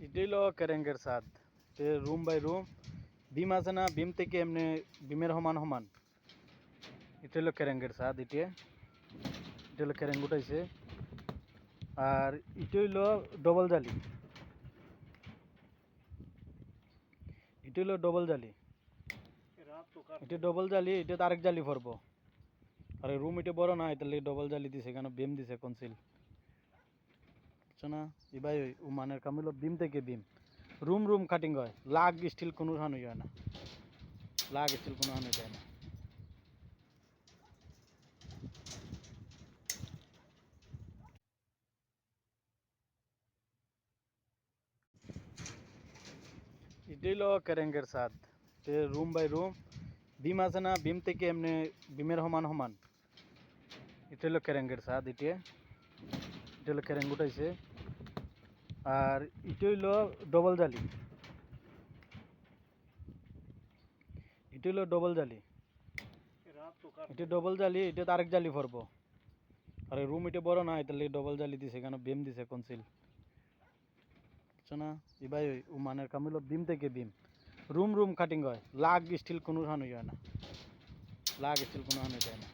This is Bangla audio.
এটাই হলো ক্যারেঙ্গের ছাদ। রুম বাই রুম বিম আছে না, বিম থেকে এমনি বিমের সমান সমান। এটা হলো ক্যারেঙ্গের ছাদ। এটা হলো ক্যারেঙ্গ উঠাইছে। আর এটা হইলো ডবল জালি। এটা হলো ডবল জালি। এটা ডবল জালি, এটা আরেক জালি পড়বো। আর রুম এটা বড় না, এটা ডবল জালি দিছে, এখানে বিম দিছে কনসিল। বুঝছো না? এই ভাই ও মানের কাম হলো বিম থেকে বিম। রুম রুম কাটিং হয়, লাগ স্টিল কোনো হানুই হয় না, লাগ স্টিল কোনো হানুই যায় না। এটাই হলো ক্যারেঙ্গের ছাদ। রুম বাই রুম বিম আছে না, বিম থেকে এমনি বিমের সমান সমান। এটা হলো ক্যারেঙ্গের ছাদ। এটা হলো ক্যারেঙ্গ উঠাইছে। আর এটা হইলো ডবল জালি। এটা হলো ডবল জালি। এটা ডবল জালি, এটা আরেক জালি পড়বো। আর রুম এটা বড় না, এটা ডবল জালি দিছে, এখানে বিম দিছে কনসিল। বুঝছো না? এই ভাই ও মানের কাম হলো বিম থেকে বিম। রুম রুম কাটিং হয়, লাগ স্টিল কোনো হানুই হয় না, লাগ স্টিল কোনো হানুই যায় না।